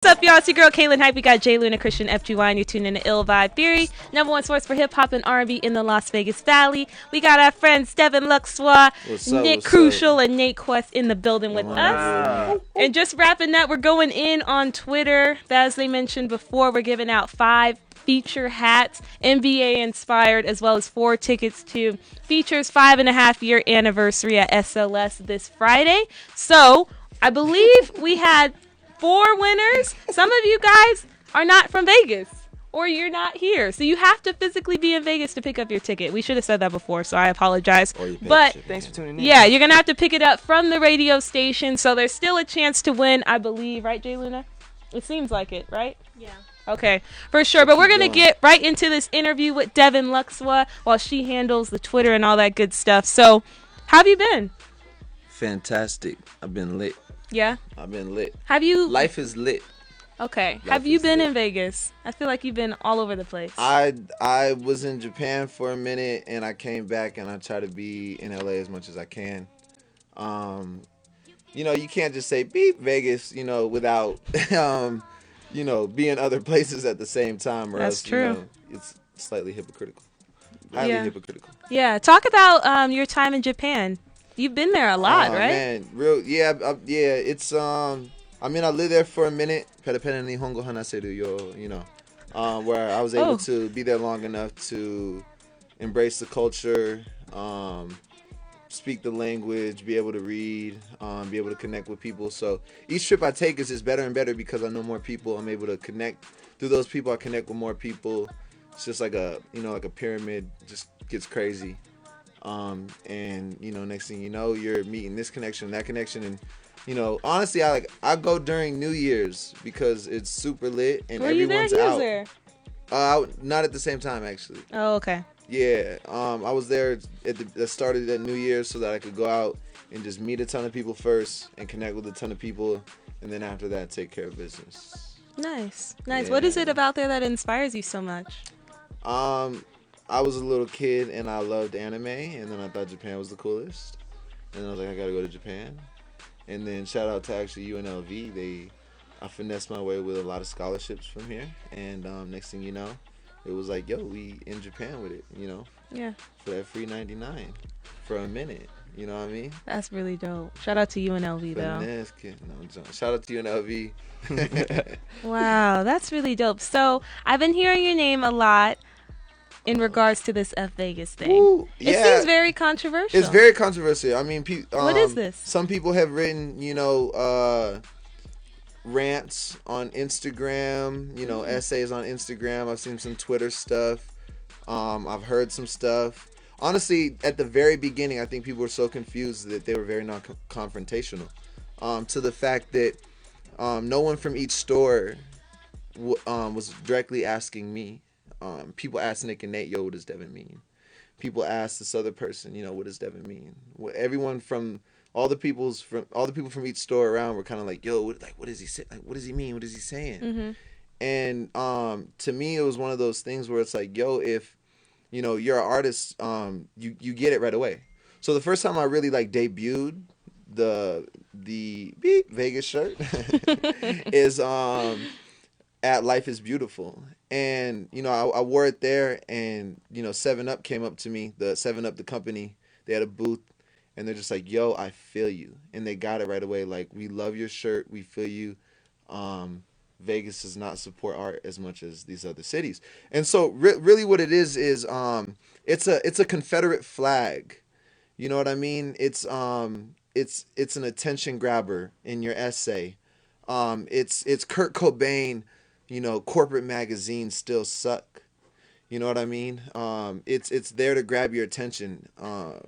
What's up, y'all? It's your girl, Kaylin Hype. We got J. Luna, Christian, FGY, and you're tuning in to Ill Vibe Theory, #1 source for hip-hop and R&B in the Las Vegas Valley. We got our friends Devyn, Lvwxa, Nick Crucial, and Nate Quest in the building with us. And just wrapping up, we're going in on Twitter. As they mentioned before, we're giving out 5 feature hats, NBA inspired, as well as 4 tickets to Feature's 5.5-year anniversary at SLS this Friday. So, I believe we had 4 winners. Some of you guys are not from Vegas, or you're not here, so you have to physically be in Vegas to pick up your ticket. We should have said that before, so I apologize. But thanks for tuning in. Yeah, you're gonna have to pick it up from the radio station, so there's still a chance to win, I believe, right, J. Luna? It seems like it, right? Yeah. Okay, for sure. But we're gonna get right into this interview with Devyn Lvwxa while she handles the Twitter and all that good stuff. So, how have you been? Fantastic. I've been lit. Yeah. I've been lit. Have you? Life is lit. Okay. Life Have you is been lit. in Vegas? I feel like you've been all over the place. I was in Japan for a minute and I came back and I try to be in LA as much as I can. You can't just say beep Vegas, without being other places at the same time, or That's else true. It's slightly hypocritical. Highly hypocritical. Yeah. Talk about your time in Japan. You've been there a lot, right? Man, it's I lived there for a minute. Perepere Nihongo hanaseru yo, where I was able to be there long enough to embrace the culture, speak the language, be able to read, be able to connect with people. So each trip I take is just better and better because I know more people. I'm able to connect through those people. I connect with more people. It's just like a pyramid, just gets crazy. Next thing you know, you're meeting this connection, that connection, and honestly, I go during New Year's because it's super lit and everyone's out. There? Not at the same time, actually. Oh, okay. Yeah, I was there that started at New Year's so that I could go out and just meet a ton of people first and connect with a ton of people, and then after that, take care of business. Nice. Yeah. What is it about there that inspires you so much? I was a little kid and I loved anime, and then I thought Japan was the coolest, and I was like, I gotta go to Japan. And then shout out to actually UNLV, I finessed my way with a lot of scholarships from here, and next thing you know, it was like, yo, we in Japan with it, Yeah. for that free 99 for a minute, you know what I mean? That's really dope. Shout out to UNLV, though. Finesse kid. No, shout out to UNLV. Wow, that's really dope. So, I've been hearing your name a lot in regards to this F Vegas thing. Ooh, It seems very controversial. It's very controversial. I mean, what is this? Some people have written, rants on Instagram, essays on Instagram. I've seen some Twitter stuff. I've heard some stuff. Honestly, at the very beginning, I think people were so confused that they were very non-confrontational. To the fact that no one from each store was directly asking me. People asked Nick and Nate, yo, what does Devyn mean? People asked this other person, what does Devyn mean? Everyone from all the people from each store around were kind of like, yo, what does he say? Like, what does he mean? What is he saying? Mm-hmm. And to me, it was one of those things where it's like, yo, if you're an artist, you get it right away. So the first time I really debuted the beep Vegas shirt is at Life is Beautiful. And, I wore it there, and, 7-Up came up to me, the 7-Up, the company. They had a booth, and they're just like, yo, I feel you. And they got it right away. Like, we love your shirt. We feel you. Vegas does not support art as much as these other cities. And so really what it is it's a Confederate flag. You know what I mean? It's an attention grabber in your essay. It's Kurt Cobain, corporate magazines still suck. You know what I mean? It's there to grab your attention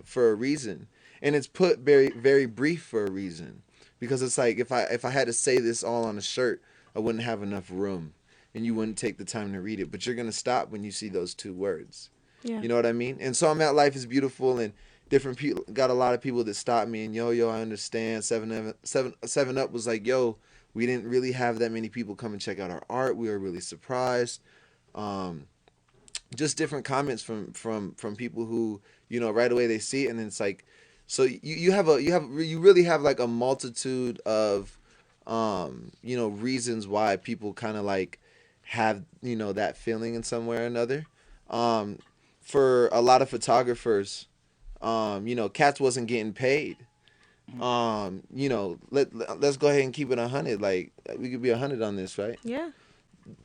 for a reason. And it's put very, very brief for a reason. Because it's like, if I had to say this all on a shirt, I wouldn't have enough room. And you wouldn't take the time to read it. But you're going to stop when you see those 2 words. Yeah. You know what I mean? And so I'm at Life is Beautiful, and different people, got a lot of people that stop me, and yo, I understand. 7-Up was like, yo, we didn't really have that many people come and check out our art. We were really surprised. Just different comments from people who, right away they see it, and then it's like, so you really have like a multitude of reasons why people kind of like have, that feeling in some way or another. Um, for a lot of photographers, cats wasn't getting paid. Let's go ahead and keep it 100. Like, we could be 100 on this, right? Yeah.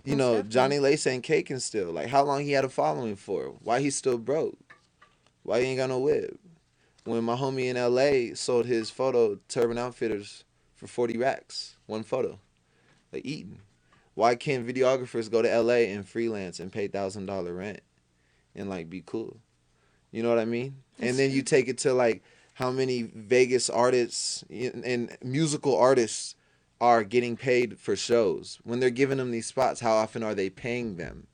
Johnny Lace ain't caking still. Like, how long he had a following for? Why he still broke? Why he ain't got no whip? When my homie in LA sold his photo to Urban Outfitters for 40 racks, one photo, like eating. Why can't videographers go to LA and freelance and pay $1,000 rent and like be cool? You know what I mean? And then you take it to like how many Vegas artists and musical artists are getting paid for shows. When they're giving them these spots, how often are they paying them?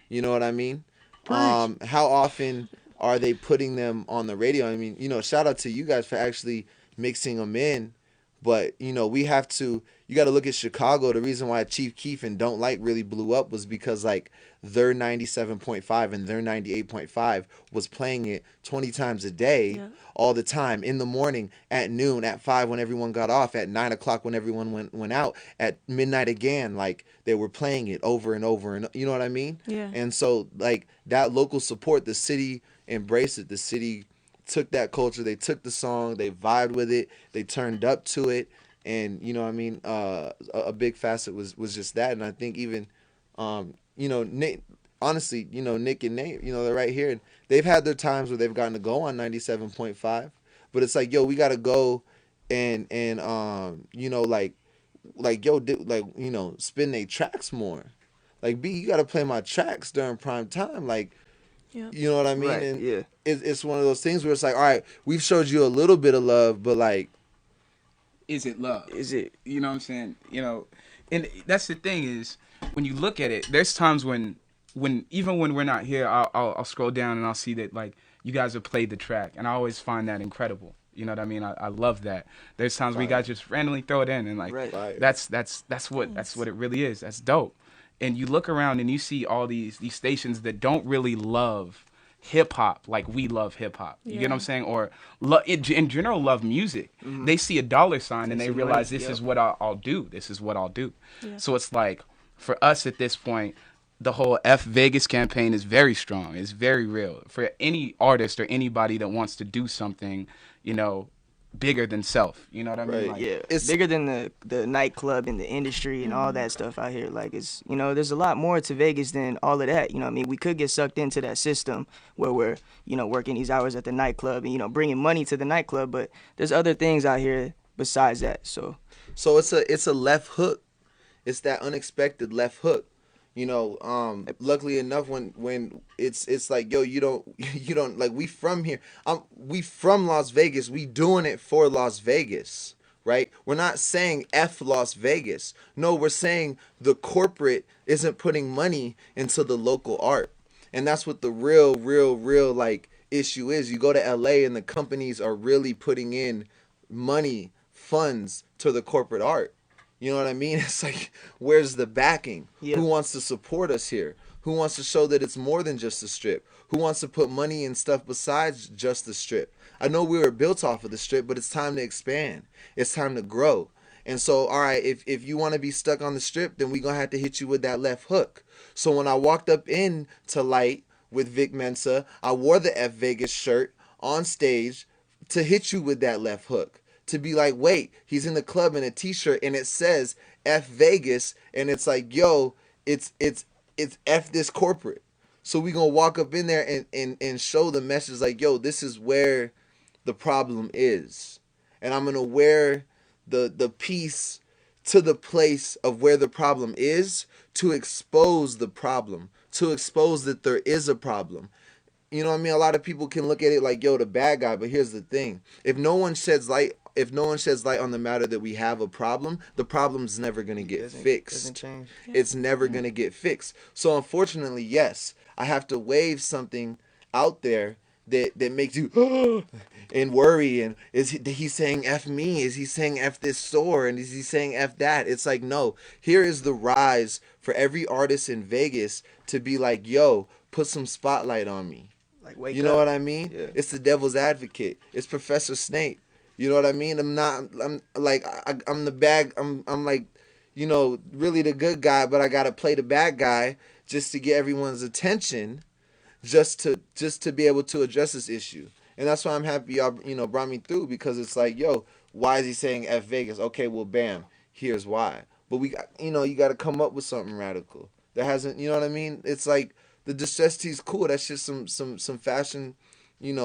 You know what I mean? How often are they putting them on the radio? I mean, shout out to you guys for actually mixing them in. But, you got to look at Chicago. The reason why Chief Keef and Don't Like really blew up was because, like, their 97.5 and their 98.5 was playing it 20 times a day, all the time, in the morning, at noon, at 5 when everyone got off, at 9 o'clock when everyone went out, at midnight again. Like, they were playing it over and over. And you know what I mean? Yeah. And so, like, that local support, the city embraced it. The city took that culture, they took the song, they vibed with it, they turned up to it, and a big facet was just that. And I think even Nick, honestly, Nick and Nate, they're right here, and they've had their times where they've gotten to go on 97.5, but it's like, yo, we gotta go and spin their tracks more. Like, B, you gotta play my tracks during prime time, like. Yeah. You know what I mean? Right, and yeah. it's one of those things where it's like, all right, we've showed you a little bit of love, but like, is it love? Is it? You know what I'm saying? And that's the thing is, when you look at it, there's times when even when we're not here, I'll scroll down and I'll see that, like, you guys have played the track, and I always find that incredible. You know what I mean? I love that. There's times we guys just randomly throw it in, and like, Right. that's what it really is. That's dope. And you look around and you see all these stations that don't really love hip hop like we love hip hop. You get what I'm saying? Or in general love music. Mm-hmm. They see a dollar sign and they realize this is what I'll do. This is what I'll do. Yeah. So it's like, for us at this point, the whole F Vegas campaign is very strong. It's very real. For any artist or anybody that wants to do something, bigger than self. You know what I mean? Right. Like, Yeah, it's bigger than the nightclub and the industry and all that stuff out here. Like, it's, there's a lot more to Vegas than all of that. You know what I mean? We could get sucked into that system where we're, working these hours at the nightclub and, bringing money to the nightclub. But there's other things out here besides that. So it's a left hook. It's that unexpected left hook. Luckily enough, when it's like, yo, you don't like, we from here. We from Las Vegas. We doing it for Las Vegas, right? We're not saying F Las Vegas. No, we're saying the corporate isn't putting money into the local art, and that's what the real like issue is. You go to LA and the companies are really putting in money, funds to the corporate art. You know what I mean? It's like, where's the backing? Yeah. Who wants to support us here? Who wants to show that it's more than just a strip? Who wants to put money in stuff besides just the strip? I know we were built off of the strip, but it's time to expand. It's time to grow. And so, all right, if you want to be stuck on the strip, then we're going to have to hit you with that left hook. So when I walked up into Light with Vic Mensa, I wore the F Vegas shirt on stage to hit you with that left hook. To be like, wait, he's in the club in a t-shirt and it says F Vegas, and it's like, yo, it's F this corporate. So we gonna walk up in there and show the message like, yo, this is where the problem is. And I'm gonna wear the piece to the place of where the problem is, to expose the problem, to expose that there is a problem. You know what I mean? A lot of people can look at it like, yo, the bad guy, but here's the thing. If no one sheds light on the matter that we have a problem, the problem's never going to get fixed. Doesn't change. It's never going to get fixed. So unfortunately, yes, I have to wave something out there that makes you and worry. And is he saying F me? Is he saying F this store? And is he saying F that? It's like, no, here is the rise for every artist in Vegas to be like, yo, put some spotlight on me. Like, wake you know up. What I mean? Yeah. It's the devil's advocate. It's Professor Snape. You know what I mean? I'm like I'm the bad. I'm like, really the good guy, but I gotta play the bad guy just to get everyone's attention, just to be able to address this issue. And that's why I'm happy y'all brought me through, because it's like, yo, why is he saying F Vegas? Okay, well, bam, here's why. But we got, you got to come up with something radical that hasn't, you know what I mean? It's like the distress tee's cool. That's just some fashion,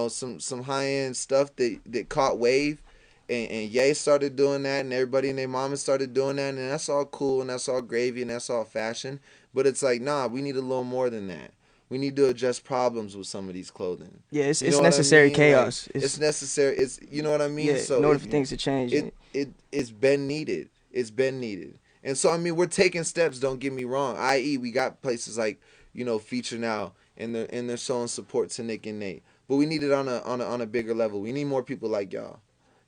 some high end stuff that caught wave. And Ye started doing that, and everybody and their mama started doing that, and that's all cool, and that's all gravy, and that's all fashion. But it's like, nah, we need a little more than that. We need to address problems with some of these clothing. Yeah, it's You know what I necessary mean? chaos. Like, it's necessary. It's, you know what I mean. Yeah, So in order for things to change. it's been needed. It's been needed. And so I mean, we're taking steps. Don't get me wrong. I.e., we got places like Feature Now, and they're showing support to Nick and Nate. But we need it on a bigger level. We need more people like y'all.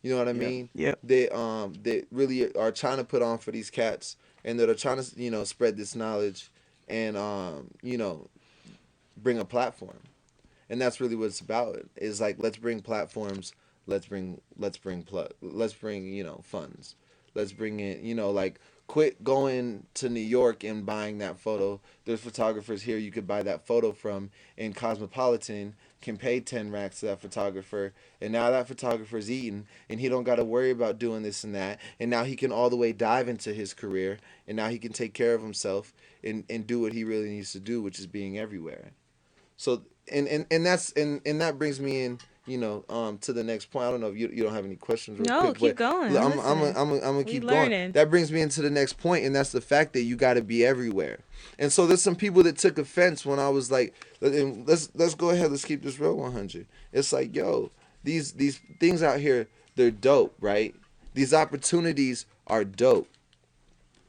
You know what I mean? Yeah. That really are trying to put on for these cats, and that are trying to spread this knowledge, and bring a platform. And that's really what it's about. Is like, let's bring platforms, let's bring funds, let's bring in, like, quit going to New York and buying that photo. There's photographers here you could buy that photo from, and Cosmopolitan can pay 10 racks to that photographer, and now that photographer's eating, and he don't got to worry about doing this and that, and now he can all the way dive into his career, and now he can take care of himself, and do what he really needs to do, which is being everywhere. So and that brings me in, to the next point. I don't know if you don't have any questions real No, quick, keep but going. I'm gonna keep learning. going. That brings me into the next point, and that's the fact that you got to be everywhere. And so there's some people that took offense when I was like, let's go ahead, let's keep this real 100. It's like, yo, these things out here, they're dope, right? These opportunities are dope.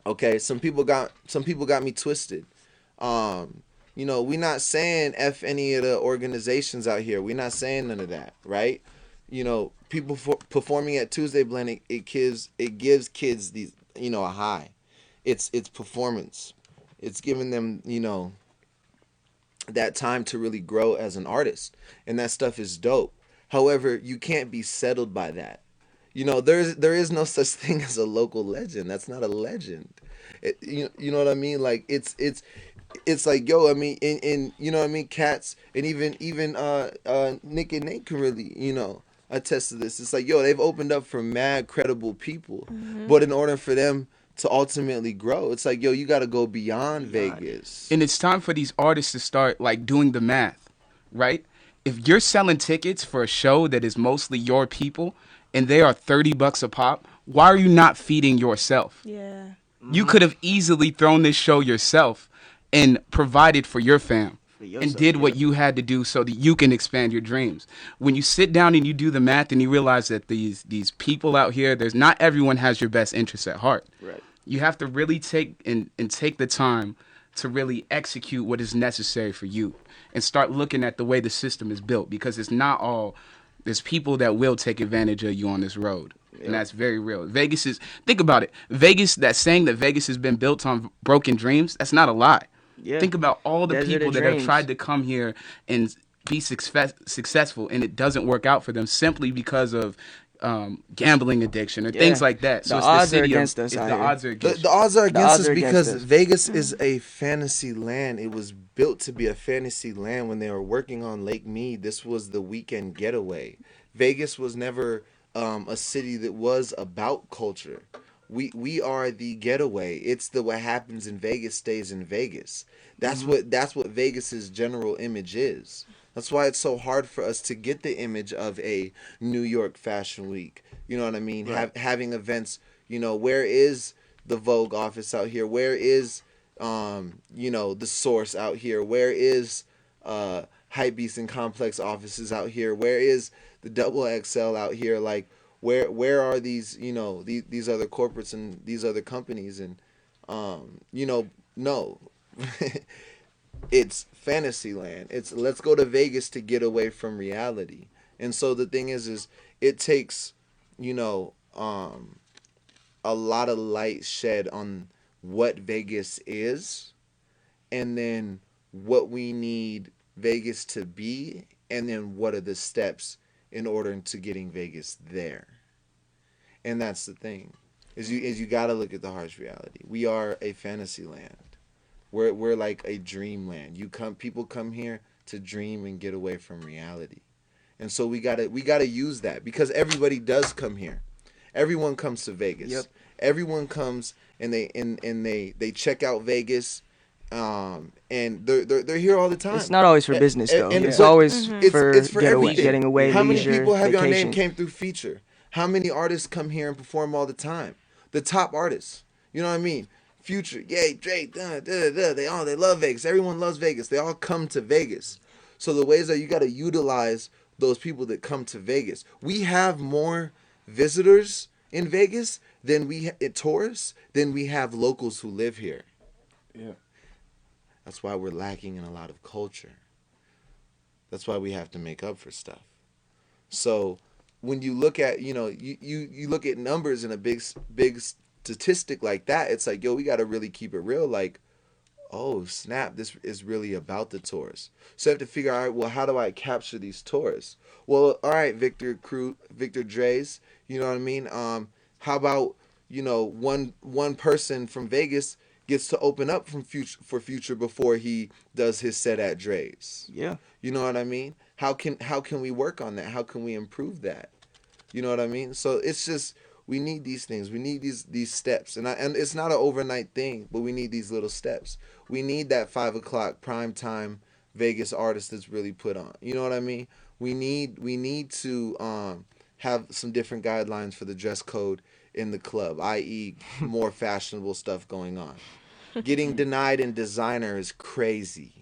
Okay, some people got me twisted. We not saying F any of the organizations out here. We not saying none of that, right? People performing at Tuesday Blend, it gives kids these, a high. It's performance. It's giving them, that time to really grow as an artist, and that stuff is dope. However, you can't be settled by that. There is no such thing as a local legend. That's not a legend. You know what I mean? Like, it's like, yo, I mean, in you know what I mean, cats, and even Nick and Nate can really, attest to this. It's like, yo, they've opened up for mad credible people, but in order for them to ultimately grow, it's like, yo, you got to go beyond Vegas. And it's time for these artists to start, like, doing the math, right? If you're selling tickets for a show that is mostly your people, and they are $30 a pop, why are you not feeding yourself? Yeah. You could have easily thrown this show yourself and provided for your fam, and did what you had to do so that you can expand your dreams. When you sit down and you do the math and you realize that these people out here, there's not everyone has your best interests at heart. Right. You have to really take the time to really execute what is necessary for you, and start looking at the way the system is built, because it's not all. There's people that will take advantage of you on this road. Yep. And that's very real. Think about it. Vegas, that saying that Vegas has been built on broken dreams, that's not a lie. Yeah. Think about all the people that have tried to come here and be successful, and it doesn't work out for them simply because of gambling addiction or things like that. So the odds are against us. The odds are against us because Vegas is a fantasy land. It was built to be a fantasy land when they were working on Lake Mead. This was the weekend getaway. Vegas was never a city that was about culture. We are the getaway. It's what happens in Vegas stays in Vegas. That's what Vegas's general image is. That's why it's so hard for us to get the image of a New York Fashion Week. You know what I mean? Right. Having events. Where is the Vogue office out here? Where is the Source out here? Where is Hypebeast and Complex offices out here? Where is the Lvwxa out here? Like, where are these these other corporates and these other companies? And no. It's fantasy land. It's let's go to Vegas to get away from reality. And so the thing is it takes a lot of light shed on what Vegas is, and then what we need Vegas to be, and then what are the steps in order to getting Vegas there. And that's the thing, is you got to look at the harsh reality. We are a fantasy land. We're like a dreamland. People come here to dream and get away from reality. And so we gotta use that, because everybody does come here. Everyone comes to Vegas. Yep. Everyone comes and they check out Vegas, and they're here all the time. It's not always for business though. And It's always it's for everything. getting away, How leisure, many people have your vacation. name came through Feature? How many artists come here and perform all the time? The top artists. You know what I mean? Future, yay, Drake, they love Vegas. Everyone loves Vegas. They all come to Vegas. So the ways that you got to utilize those people that come to Vegas. We have more visitors in Vegas than tourists than we have locals who live here. Yeah. That's why we're lacking in a lot of culture. That's why we have to make up for stuff. So when you look at, you look at numbers in a big statistic like that, it's like, yo, we got to really keep it real. Like, oh, snap, this is really about the tourists. So you have to figure out, well, how do I capture these tourists? Well, all right, Victor Dre's, you know what I mean? How about, one person from Vegas gets to open up for Future before he does his set at Dre's. Yeah. You know what I mean? How can we work on that? How can we improve that? You know what I mean? So it's just, we need these things. We need these steps. And it's not an overnight thing, but we need these little steps. We need that 5 o'clock prime time Vegas artist that's really put on. You know what I mean? We need to have some different guidelines for the dress code in the club, i.e. more fashionable stuff going on. Getting denied in designer is crazy.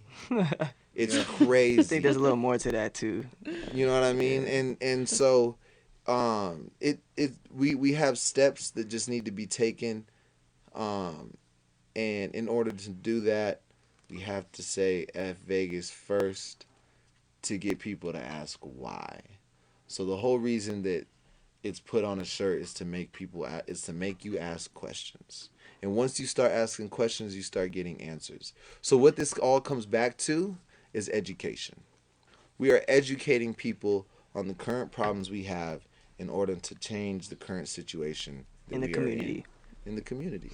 It's crazy. I think there's a little more to that too. You know what I mean? And so we have steps that just need to be taken, and in order to do that, we have to say F Vegas first to get people to ask why. So the whole reason that it's put on a shirt is to make you ask questions. And once you start asking questions, you start getting answers. So what this all comes back to is education. We are educating people on the current problems we have in order to change the current situation that In the we community. are in the community.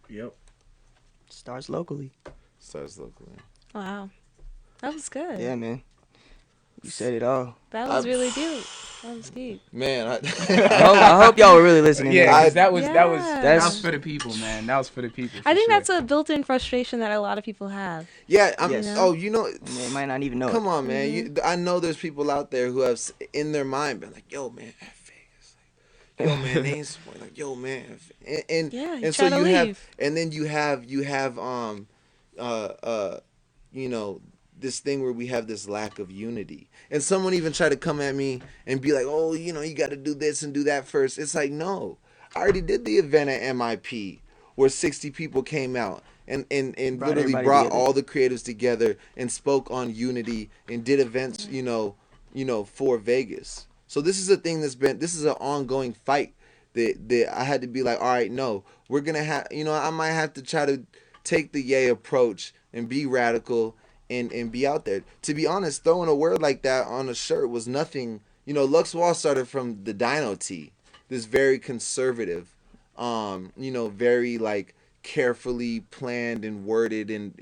Yep. Starts locally. Wow. That was good. Yeah, man. You said it all. That was really deep. That was deep. Man, I hope y'all were really listening. Yeah, man. that was That's for the people, man. That was for the people. I think sure. that's a built-in frustration that a lot of people have. yeah. Yes. Oh, They might not even know. come it. on, man. I know there's people out there who have in their mind been like, yo, man, F Vegas. Like, yo, man, they ain't support. Like, yo, man. And Yeah, you and so try to you have, leave. and then you have this thing where we have this lack of unity. And someone even tried to come at me and be like, oh, you got to do this and do that first. It's like, no. I already did the event at MIP where 60 people came out and literally brought together. all the creatives together and spoke on unity and did events, for Vegas. So this is a thing this is an ongoing fight that I had to be like, all right, no, we're going to have, I might have to try to take the yay approach and be radical and be out there. To be honest, throwing a word like that on a shirt was nothing. Lvwxa started from the Dino T, this very conservative, very like carefully planned and worded and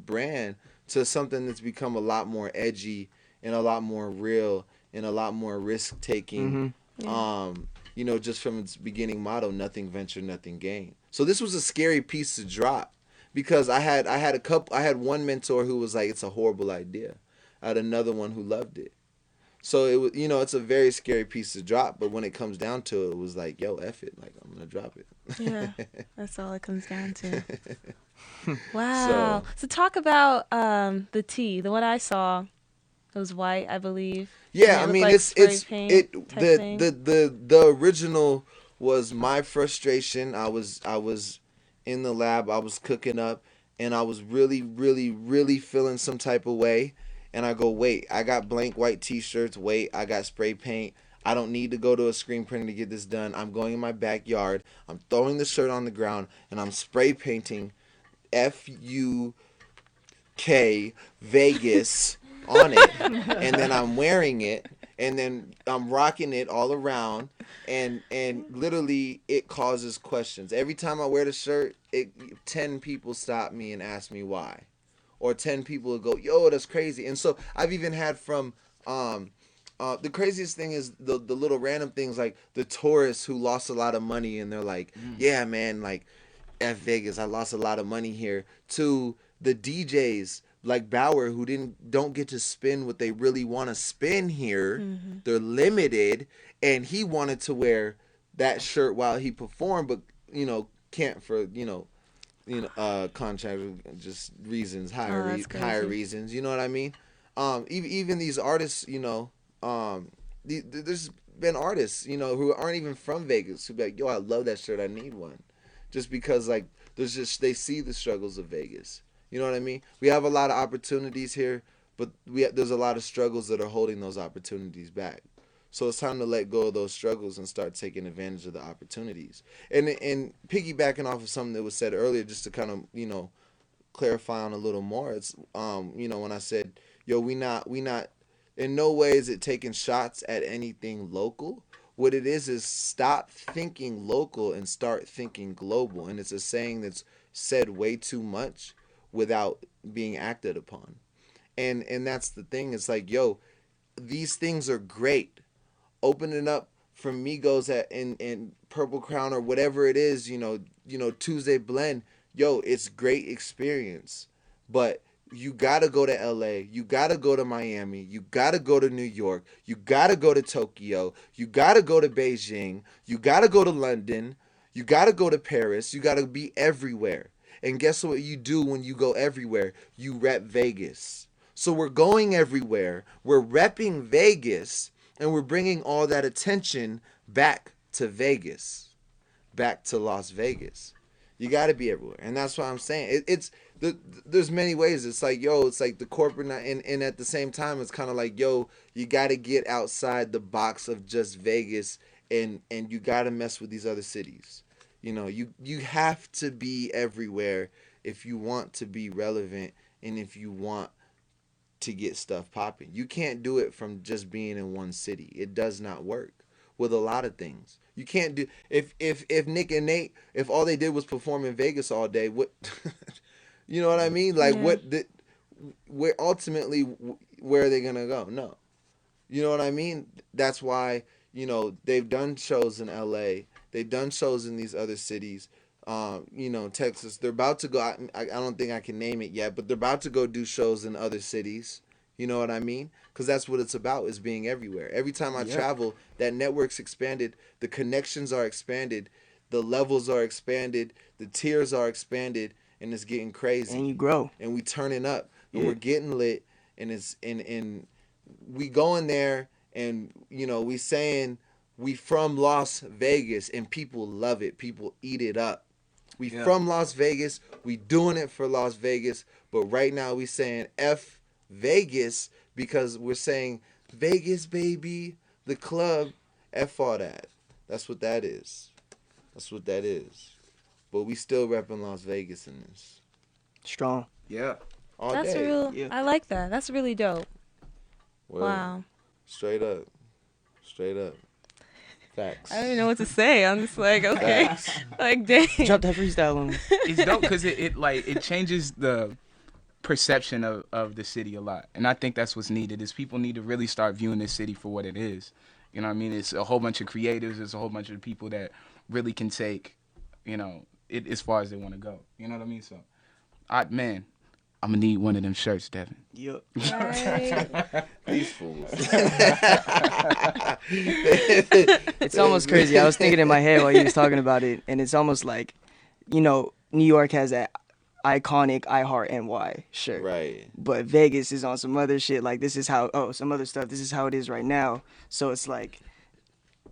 brand, to something that's become a lot more edgy and a lot more real and a lot more risk taking. Just from its beginning motto, nothing venture, nothing gain. So this was a scary piece to drop. Because I had one mentor who was like, it's a horrible idea. I had another one who loved it. So it was, it's a very scary piece to drop. But when it comes down to it, it was like, yo, F it. Like, I'm going to drop it. Yeah, that's all it comes down to. Wow. So talk about the tee. The one I saw, it was white, I believe. Yeah, And I mean, looked like spray paint type thing. the original was my frustration. I was in the lab, I was cooking up, and I was really, really, really feeling some type of way. And I go, wait, I got blank white t-shirts. Wait, I got spray paint. I don't need to go to a screen printer to get this done. I'm going in my backyard. I'm throwing the shirt on the ground, and I'm spray painting FUK Vegas on it. And then I'm wearing it. and then I'm rocking it all around, and literally it causes questions every time I wear the shirt. 10 people stop me and ask me why, or 10 people will go, yo, that's crazy. And so I've even had from the craziest thing is the little random things, like the tourists who lost a lot of money and they're like, yeah, man, like F Vegas, I lost a lot of money here, to the DJs like Bauer who don't get to spin what they really want to spin here. They're limited, and he wanted to wear that shirt while he performed, but can't for contract just reasons, higher reasons. You know what I mean? Even these artists, there's been artists, who aren't even from Vegas who be like, yo, I love that shirt, I need one, just because like they see the struggles of Vegas. You know what I mean? We have a lot of opportunities here, but there's a lot of struggles that are holding those opportunities back. So it's time to let go of those struggles and start taking advantage of the opportunities. And piggybacking off of something that was said earlier, just to kind of clarify on a little more. It's when I said, yo, we not in no way is it taking shots at anything local. What it is stop thinking local and start thinking global. And it's a saying that's said way too much without being acted upon. And that's the thing. It's like, yo, these things are great. Opening up for Migos in Purple Crown or whatever it is, Tuesday Blend, yo, it's great experience. But you gotta go to LA, you gotta go to Miami, you gotta go to New York, you gotta go to Tokyo, you gotta go to Beijing, you gotta go to London, you gotta go to Paris, you gotta be everywhere. And guess what you do when you go everywhere? You rep Vegas. So we're going everywhere, we're repping Vegas, and we're bringing all that attention back to Vegas, back to Las Vegas. You got to be everywhere, and that's what I'm saying. There's many ways. It's like, yo, it's like the corporate, and at the same time, it's kind of like, yo, you got to get outside the box of just Vegas, and you got to mess with these other cities. You have to be everywhere if you want to be relevant, and if you want to get stuff popping. You can't do it from just being in one city. It does not work with a lot of things. You can't do if Nick and Nate, if all they did was perform in Vegas all day, what you know what I mean? Like where ultimately where are they going to go? No. You know what I mean? That's why, they've done shows in LA. They've done shows in these other cities. Texas, they're about to go, I don't think I can name it yet, but they're about to go do shows in other cities. You know what I mean? Because that's what it's about, is being everywhere. Every time I travel, that network's expanded, the connections are expanded, the levels are expanded, the tiers are expanded, and it's getting crazy. And you grow. And we turning up, and we're getting lit, and it's and we going there, and we saying we from Las Vegas, and people love it. People eat it up. We from Las Vegas. We doing it for Las Vegas. But right now we saying F Vegas, because we're saying Vegas, baby, the club. F all that. That's what that is. That's what that is. But we still repping Las Vegas in this. Strong. Yeah. All That's day. real. Yeah. I like that. That's really dope. Word. Wow. Straight up. Facts. I don't even know what to say. I'm just like, okay. Like, dang. Drop that freestyle on me. It's dope because it changes the perception of the city a lot. And I think that's what's needed, is people need to really start viewing this city for what it is. You know what I mean? It's a whole bunch of creatives. It's a whole bunch of people that really can take, it as far as they want to go. You know what I mean? So, I'm going to need one of them shirts, Devyn. Yep. Right. These fools. It's almost crazy. I was thinking in my head while you was talking about it, and it's almost like, New York has that iconic I Heart NY shirt. Right. But Vegas is on some other shit. Like, this is how, some other stuff. This is how it is right now. So it's like,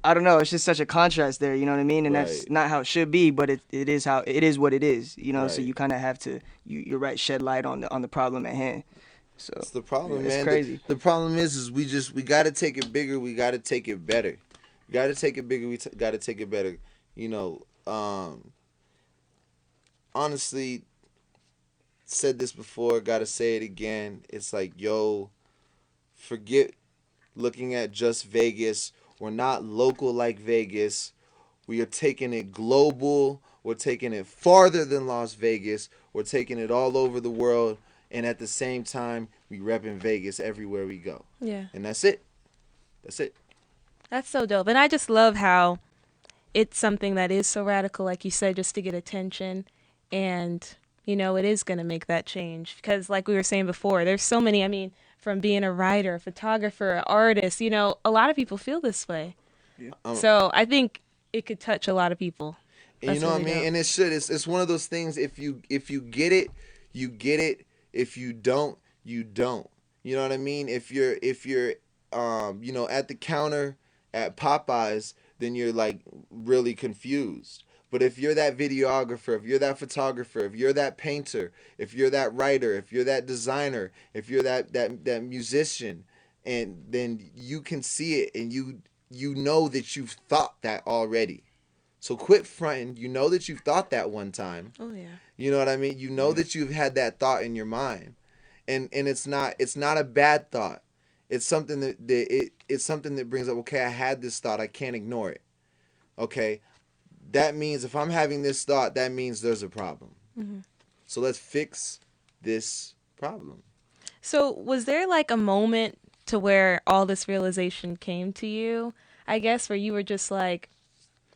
I don't know. It's just such a contrast there. You know what I mean? And that's not how it should be, but it is how it is what it is. Right. So you kind of have to, you're right, shed light on the problem at hand. So it's the problem, man. It's crazy. The problem is we got to take it bigger. We got to take it better. We got to take it bigger. We got to take it better. Honestly, said this before. Got to say it again. It's like, yo, forget looking at just Vegas. We're not local like Vegas. We are taking it global. We're taking it farther than Las Vegas. We're taking it all over the world. And at the same time, we repping Vegas everywhere we go. Yeah. And that's it. That's it. That's so dope. And I just love how it's something that is so radical, like you said, just to get attention. And, you know, it is going to make that change. Because like we were saying before, there's so many, I mean, from being a writer, a photographer, an artist, you know, a lot of people feel this way. Yeah. So I think it could touch a lot of people. And you know what I mean? Dope. And it should. It's one of those things. If you get it, you get it. If you don't, you don't. You know what I mean? If you're you know, at the counter at Popeyes, then you're like really confused. But if you're that videographer, if you're that photographer, if you're that painter, if you're that writer, if you're that designer, if you're that musician, and then you can see it and you know that you've thought that already. So quit fronting. You know that you've thought that one time. Oh, yeah. You know what I mean? You know that you've had that thought in your mind. And it's not a bad thought. It's something it's something that brings up, okay, I had this thought, I can't ignore it. Okay? That means if I'm having this thought, that means there's a problem. Mm-hmm. So let's fix this problem. So was there like a moment to where all this realization came to you, I guess, where you were just like,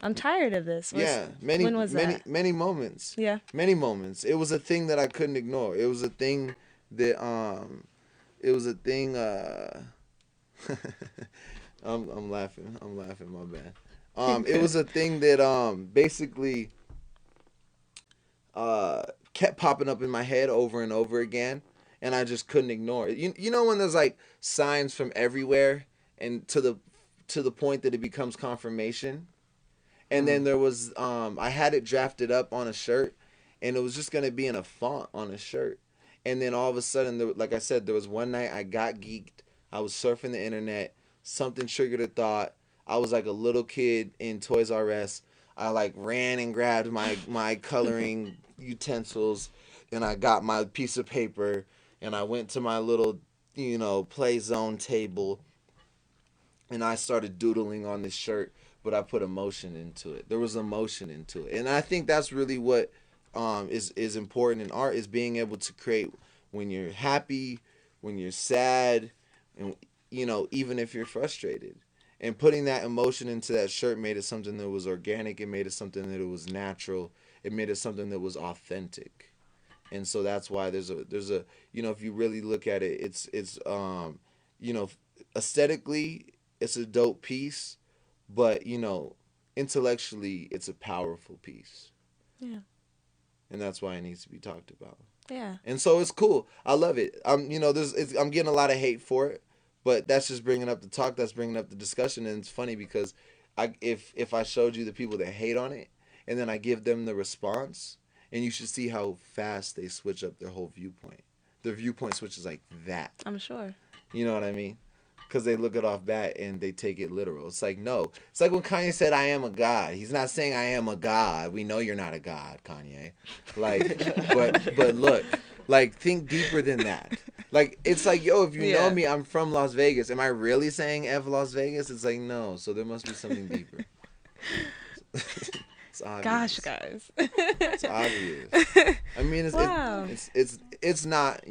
I'm tired of this? When was that? many moments. Yeah. Many moments. It was a thing that I couldn't ignore. It was a thing that I'm laughing, my bad. It was a thing that basically kept popping up in my head over and over again, and I just couldn't ignore it. You know when there's like signs from everywhere and to the point that it becomes confirmation? And then there was I had it drafted up on a shirt, and it was just gonna be in a font on a shirt. And then all of a sudden, like I said, there was one night I got geeked. I was surfing the internet. Something triggered a thought. I was like a little kid in Toys R Us. I like ran and grabbed my coloring utensils, and I got my piece of paper, and I went to my little, play zone table, and I started doodling on this shirt. But I put emotion into it. There was emotion into it, and I think that's really what is important in art, is being able to create when you're happy, when you're sad, and even if you're frustrated. And putting that emotion into that shirt made it something that was organic. It made it something that it was natural. It made it something that was authentic. And so that's why there's a if you really look at it, it's aesthetically it's a dope piece. But, intellectually, it's a powerful piece. Yeah. And that's why it needs to be talked about. Yeah. And so it's cool. I love it. I'm getting a lot of hate for it, but that's just bringing up the talk. That's bringing up the discussion. And it's funny because if I showed you the people that hate on it, and then I give them the response, and you should see how fast they switch up their whole viewpoint. Their viewpoint switches like that. I'm sure. You know what I mean? Because they look it off bat and they take it literal. It's like, no. It's like when Kanye said, I am a god. He's not saying I am a god. We know you're not a god, Kanye. Like, but look, like, think deeper than that. Like, it's like, yo, if you know me, I'm from Las Vegas. Am I really saying F Las Vegas? It's like, no. So there must be something deeper. It's obvious. Gosh, guys. It's obvious. I mean, it's not,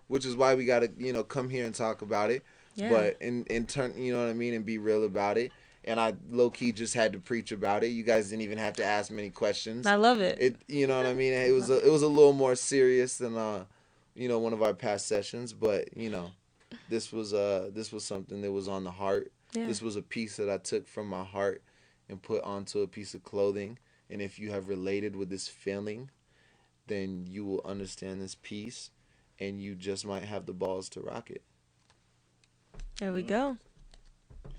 which is why we got to, come here and talk about it. Yeah. But in turn, you know what I mean, and be real about it. And I low-key just had to preach about it. You guys didn't even have to ask many questions. I love it. You know what I mean? It was a little more serious than one of our past sessions, but this was something that was on the heart. Yeah. This was a piece that I took from my heart and put onto a piece of clothing. And if you have related with this feeling, then you will understand this piece, and you just might have the balls to rock it. There we go.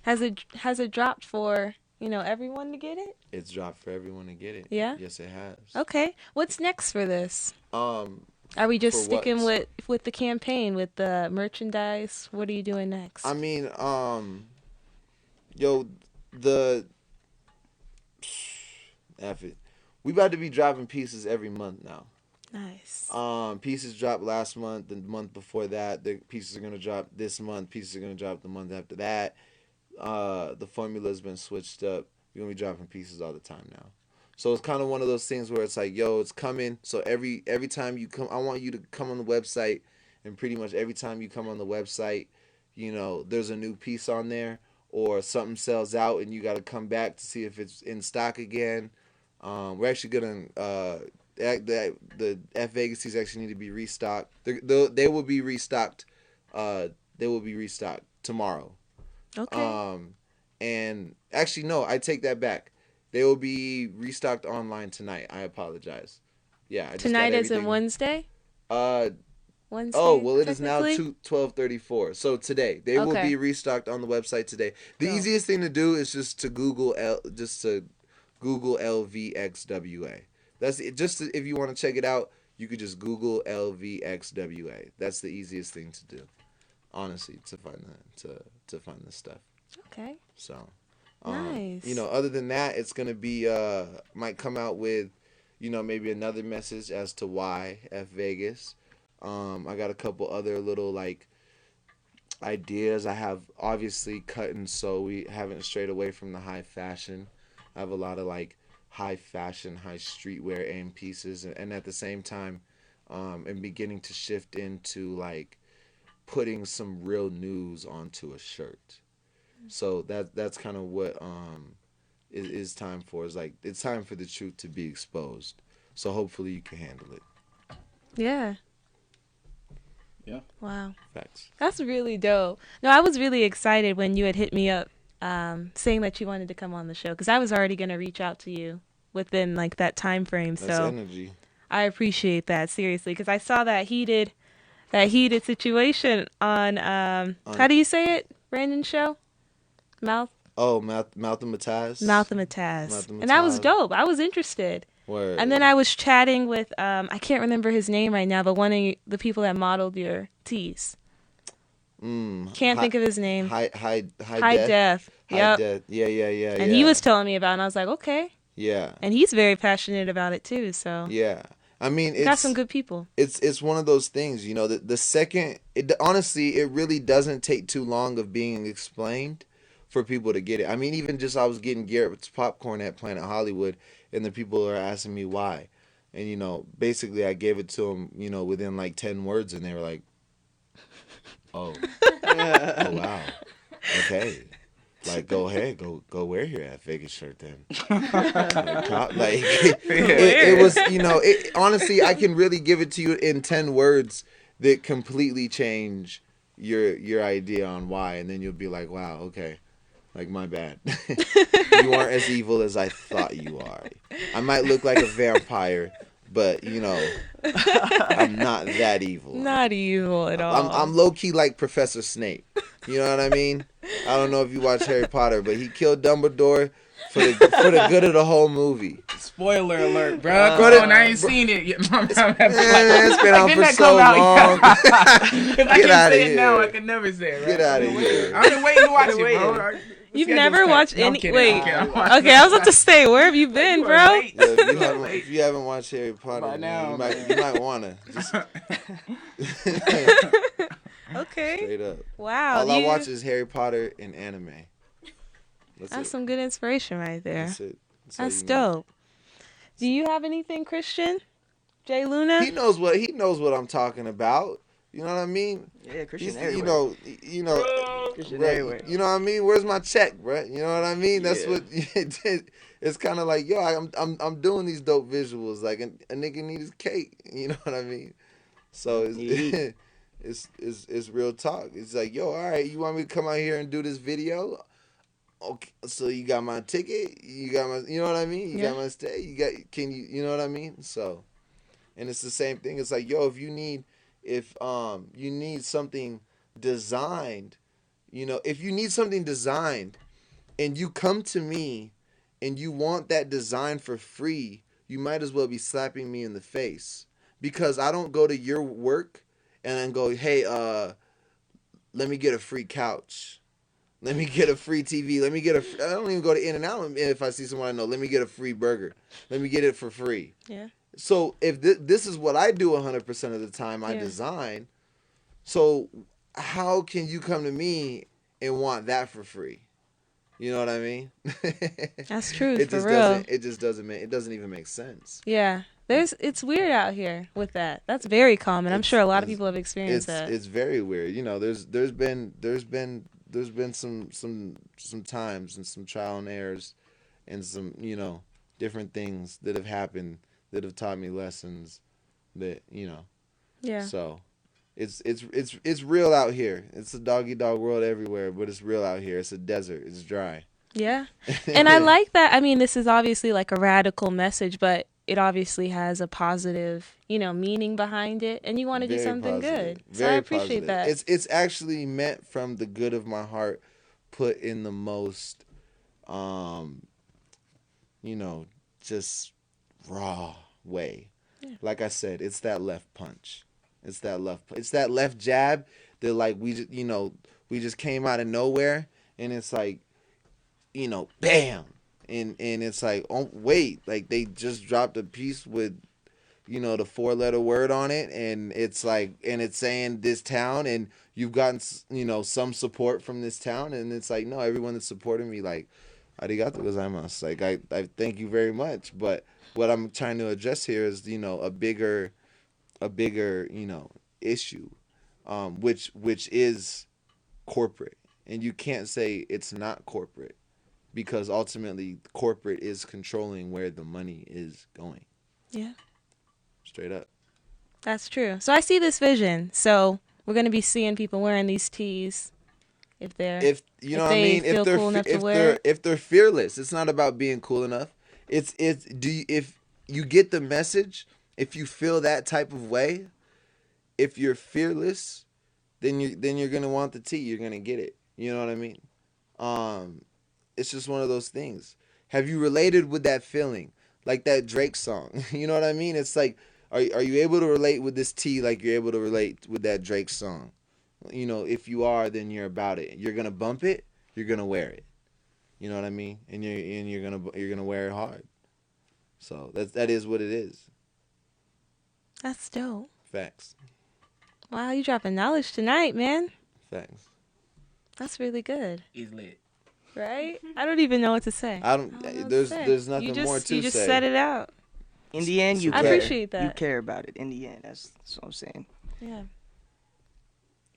Has it dropped for, everyone to get it? It's dropped for everyone to get it. Yeah? Yes, it has. Okay. What's next for this? Are we just sticking with the campaign, with the merchandise? What are you doing next? I mean, F it. We about to be dropping pieces every month now. Nice. Pieces dropped last month, the month before that. The pieces are gonna drop this month. Pieces are gonna drop the month after that. The formula has been switched up. We're gonna be dropping pieces all the time now. So it's kind of one of those things where it's like, yo, it's coming. So every time you come, I want you to come on the website, and pretty much every time you come on the website, there's a new piece on there, or something sells out, and you got to come back to see if it's in stock again. We're actually gonna the F Vegas actually need to be restocked. They will be restocked. They will be restocked tomorrow. Okay. And actually, no, I take that back. They will be restocked online tonight. I apologize. Yeah. I just Tonight got is in Wednesday? Wednesday, Oh, well, it is now 12:34. So today. They will Okay. be restocked on the website today. The easiest thing to do is just to Google Lvxwa. That's it. If you want to check it out, you could just Google Lvxwa. That's the easiest thing to do, honestly, to find this stuff. Okay. So, nice. Other than that, it's gonna be might come out with, maybe another message as to why F Vegas. I got a couple other little ideas. I have obviously cut and sew. We haven't strayed away from the high fashion. I have a lot of high fashion, high streetwear aim pieces, and at the same time, I'm beginning to shift into putting some real news onto a shirt. So that's kind of what is time for. It's time for the truth to be exposed. So hopefully you can handle it. Yeah. Yeah. Wow. Facts. That's really dope. No, I was really excited when you had hit me up saying that you wanted to come on the show, because I was already going to reach out to you within that time frame. That's so energy. I appreciate that, seriously, because I saw that heated situation on how do you say it? Brandon's show? Mouth and Mataz. Mouth and Mataz. And that was dope. I was interested. Word. And then I was chatting with I can't remember his name right now, but one of the people that modeled your tees. Can't think of his name. High Def. Yep. Def. Yeah. And he was telling me about it, and I was like, okay. Yeah. And he's very passionate about it too. So yeah. I mean, it's got some good people. It's one of those things, the second honestly, it really doesn't take too long of being explained for people to get it. I mean, even just I was getting Garrett's popcorn at Planet Hollywood, and the people are asking me why, and basically I gave it to them, within 10 words, and they were like, "Oh, oh wow, okay." Go ahead, go wear your F Vegas shirt then. It was, honestly, I can really give it to you in 10 words that completely change your idea on why, and then you'll be like, wow, okay, my bad. You aren't as evil as I thought you are. I might look like a vampire, but I'm not that evil. Not evil at all. I'm low key like Professor Snape. You know what I mean? I don't know if you watch Harry Potter, but he killed Dumbledore for the good of the whole movie. Spoiler alert, bro. I ain't seen it yet. It's been out for so long. If I can't say it now, I can never say it. Right? Get out of here. I've been waiting to watch it, bro. You've never watched any? Wait. Okay, I was about to say, where have you been, bro? Yeah, if you haven't watched Harry Potter, By now, you might wanna. Okay. Straight up. Wow. All I watch is Harry Potter and anime. That's some good inspiration right there. That's it. That's dope. Do you have anything, Christian? Jay Luna? He knows what I'm talking about. You know what I mean? Yeah, Christian He's, everywhere. Christian right, everywhere. You know what I mean? Where's my check, bro? You know what I mean? That's Yeah. what it's kind of like. Yo, I'm doing these dope visuals. Like a nigga need his cake. You know what I mean? So it's real talk. It's like, yo, all right, you want me to come out here and do this video? Okay, so you got my ticket, you got my, you know what I mean? You got my stay, you know what I mean? So, and it's the same thing. It's like, yo, if you need something designed, if you need something designed and you come to me and you want that design for free, you might as well be slapping me in the face, because I don't go to your work and then go, hey, let me get a free couch. Let me get a free TV. I don't even go to In-N-Out if I see someone I know. Let me get a free burger. Let me get it for free. Yeah. So if this is what I do 100% of the time, I design. So how can you come to me and want that for free? You know what I mean? That's true, It for just real. doesn't. It just doesn't make. It doesn't even make sense. Yeah. It's weird out here with that. That's very common. I'm sure a lot of people have experienced that. It's very weird. You know, there's been some times and some trial and errors and some different things that have happened that have taught me lessons that Yeah. so it's real out here. It's a doggy dog world everywhere, but it's real out here. It's a desert. It's dry. Yeah. And I like that. I mean, this is obviously like a radical message, but it obviously has a positive, meaning behind it, and you want to do Very something positive. good. So I Very appreciate positive. that. It's actually meant from the good of my heart, put in the most um you know, just raw way. Yeah. Like I said, it's that left punch. It's that left jab that like we just came out of nowhere, and it's like, bam. And it's like, oh wait, like they just dropped a piece with the 4-letter word on it, and it's like, and it's saying this town, and you've gotten some support from this town, and it's like, no, everyone that's supporting me, like, arigato gozaimasu, like I thank you very much. But what I'm trying to address here is a bigger issue, which is corporate, and you can't say it's not corporate, because ultimately corporate is controlling where the money is going. Yeah. Straight up. That's true. So I see this vision. So we're going to be seeing people wearing these tees if I mean, feel cool enough to wear it. if they're fearless. It's not about being cool enough. If you get the message, if you feel that type of way, if you're fearless, then you're gonna want the tea. You're gonna get it. You know what I mean? Um, it's just one of those things. Have you related with that feeling, like that Drake song? You know what I mean? It's like, are you able to relate with this tea like you're able to relate with that Drake song? If you are, then you're about it. You're gonna bump it. You're gonna wear it. You know what I mean? And you're gonna wear it hard. So that is what it is. That's dope. Facts. Wow, you dropping knowledge tonight, man. Facts. That's really good. He's lit. Right? I don't even know what to say. I don't. know what to There's say. there's nothing more to say. You just set it out. In the end, you I care. appreciate that. You care about it. In the end, that's what I'm saying. Yeah.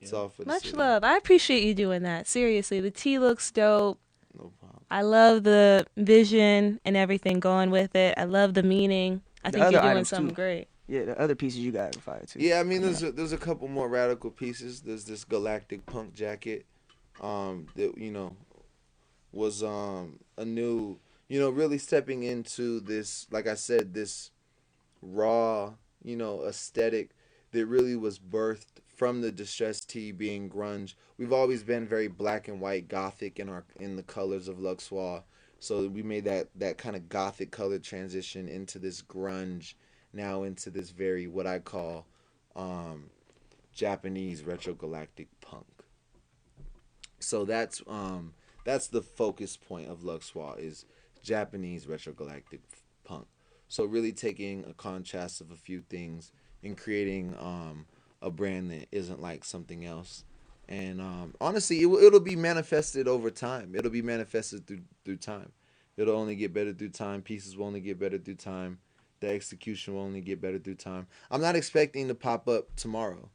It's all for the Much city. love. I appreciate you doing that. Seriously, the tea looks dope. No problem. I love the vision and everything going with it. I love the meaning. I The think other you're doing items, something too. great. Yeah, the other pieces you got are fire too. Yeah, I mean, there's a couple more radical pieces. There's this galactic punk jacket, that was a new, really stepping into this, like I said, this raw, aesthetic that really was birthed from the distressed tea being grunge. We've always been very black and white gothic in the colors of Lvwxa. So we made that kind of gothic color transition into this grunge, now into this very, what I call, Japanese retrogalactic punk. So that's the focus point of Lvwxa, is Japanese retrogalactic punk. So really taking a contrast of a few things and creating a brand that isn't like something else. And honestly, it'll be manifested over time. It'll be manifested through time. It'll only get better through time. Pieces will only get better through time. The execution will only get better through time. I'm not expecting to pop up tomorrow.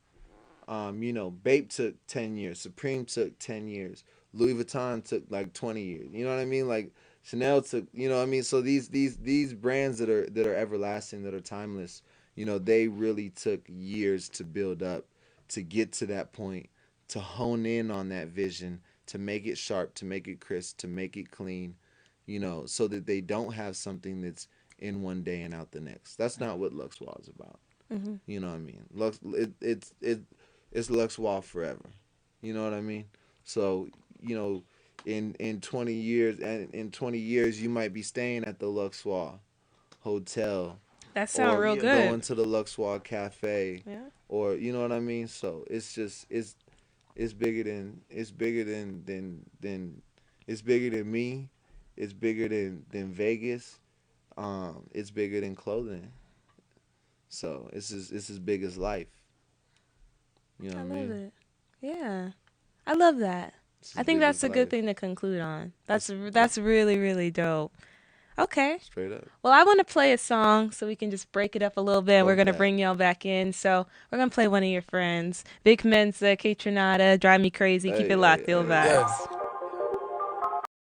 Bape took 10 years. Supreme took 10 years. Louis Vuitton took like 20 years. You know what I mean? Like Chanel took, you know what I mean? So these brands that are everlasting, that are timeless, they really took years to build up, to get to that point, to hone in on that vision, to make it sharp, to make it crisp, to make it clean, so that they don't have something that's in one day and out the next. That's not what Lvwxa is about. Mm-hmm. You know what I mean? It's Lvwxa forever. You know what I mean? So, in 20 years, and in 20 years you might be staying at the Lvwxa hotel, That sounds or real good. going to the Lvwxa cafe, Yeah. or you know what I mean? So it's just it's bigger than it's bigger than me. It's bigger than Vegas. It's bigger than clothing. So it's as big as life. You know what I mean? love it. Yeah, I love that. I think that's a good thing to conclude on. That's really, really dope. Okay. Straight up. Well, I want to play a song so we can just break it up a little bit. And we're going to bring y'all back in. So we're going to play one of your friends. Big Mensa, K Tronada, Drive Me Crazy. Keep it locked. Ill Vibes.